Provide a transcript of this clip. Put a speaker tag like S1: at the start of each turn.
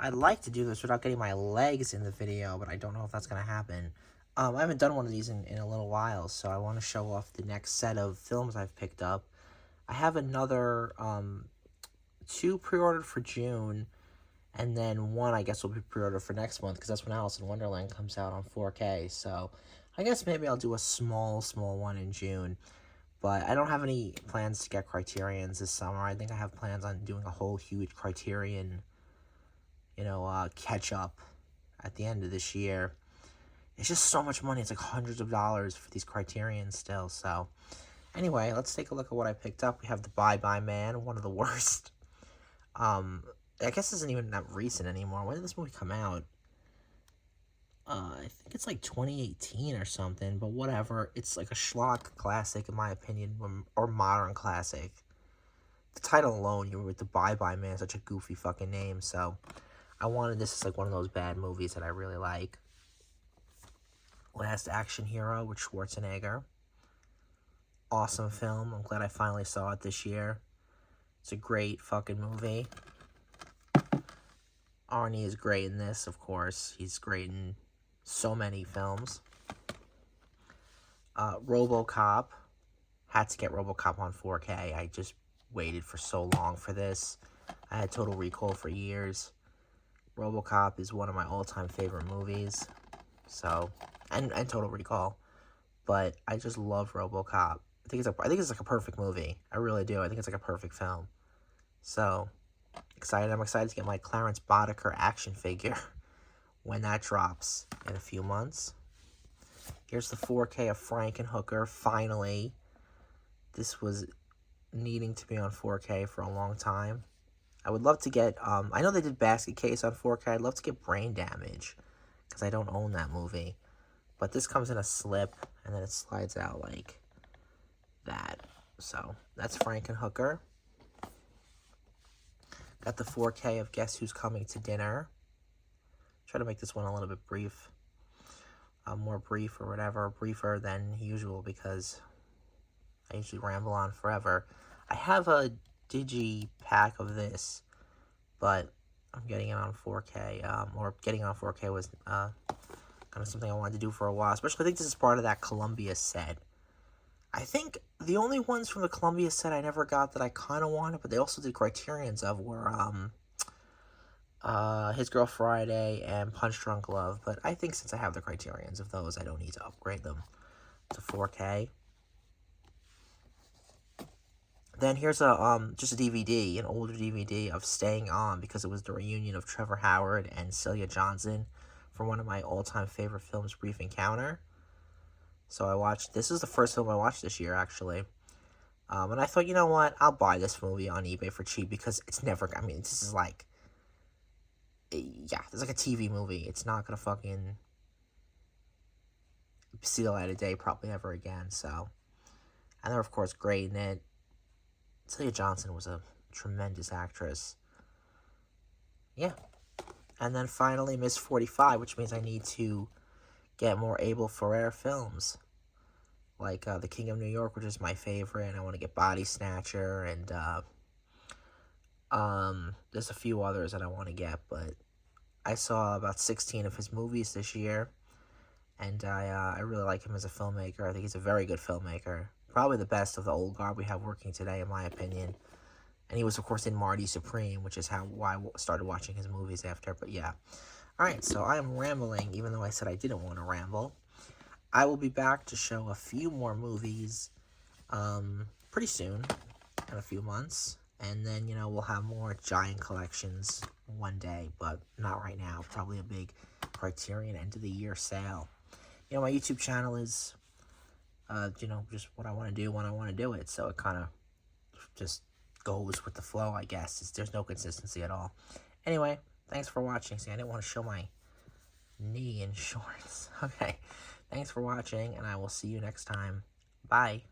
S1: I'd like to do this without getting my legs in the video, but I don't know if that's going to happen. I haven't done one of these in a little while, so I want to show off the next set of films I've picked up. I have another 2 pre-ordered for June, and then 1 I guess will be pre-ordered for next month, because that's when Alice in Wonderland comes out on 4K, so I guess maybe I'll do a small one in June. But I don't have any plans to get Criterions this summer. I think I have plans on doing a whole huge Criterion, catch up at the end of this year. It's just so much money. It's like hundreds of dollars for these Criterions still. So anyway, let's take a look at what I picked up. We have The Bye Bye Man, one of the worst. I guess this isn't even that recent anymore. When did this movie come out? I think it's like 2018 or something, but whatever. It's like a schlock classic, in my opinion, or modern classic. The title alone, you're with The Bye Bye Man, such a goofy fucking name, so I wanted this as like one of those bad movies that I really like. Last Action Hero with Schwarzenegger. Awesome film. I'm glad I finally saw it this year. It's a great fucking movie. Arnie is great in this, of course. He's great in so many films. RoboCop. Had to get RoboCop on 4K. I just waited for so long for this. I had Total Recall for years. RoboCop is one of my all-time favorite movies. So, and Total Recall. But I just love RoboCop. I think it's like a perfect movie. I really do. I think it's like a perfect film. So, excited. I'm excited to get my Clarence Boddicker action figure when that drops in a few months. Here's the 4K of Frankenhooker, finally. This was needing to be on 4K for a long time. I would love to get, I know they did Basket Case on 4K. I'd love to get Brain Damage, because I don't own that movie. But this comes in a slip, and then it slides out like that. So, that's Frankenhooker. Got the 4K of Guess Who's Coming to Dinner. Try to make this one a little bit brief. More brief or whatever. Briefer than usual because I usually ramble on forever. I have a digi pack of this, but I'm getting it on 4K. Or getting it on 4K was kind of something I wanted to do for a while. Especially I think this is part of that Columbia set. I think the only ones from the Columbia set I never got that I kind of wanted, but they also did Criterions of, were His Girl Friday and Punch Drunk Love. But I think since I have the Criterions of those, I don't need to upgrade them to 4K. Then here's a just a DVD, an older DVD of Staying On, because it was the reunion of Trevor Howard and Celia Johnson from one of my all-time favorite films, Brief Encounter. So I watched, this is the first film I watched this year, actually. And I thought, you know what, I'll buy this movie on eBay for cheap, because it's never, I mean, this is like, yeah, it's like a TV movie. It's not gonna fucking see the light of day probably ever again, so. And they're, of course, great in it. Celia Johnson was a tremendous actress. Yeah. And then finally, Miss 45, which means I need to get more Abel Ferrer films. Like The King of New York, which is my favorite. And I want to get Body Snatcher. And there's a few others that I want to get. But I saw about 16 of his movies this year. And I really like him as a filmmaker. I think he's a very good filmmaker. Probably the best of the old guard we have working today, in my opinion. And he was, of course, in Marty Supreme, which is why I started watching his movies after. But yeah. Alright, so I am rambling, even though I said I didn't want to ramble. I will be back to show a few more movies pretty soon, in a few months. And then, we'll have more giant collections one day, but not right now. Probably a big Criterion end-of-the-year sale. My YouTube channel is, just what I want to do when I want to do it. So it kind of just goes with the flow, I guess. There's no consistency at all. Anyway, thanks for watching. See, I didn't want to show my knee in shorts. Okay, thanks for watching, and I will see you next time. Bye.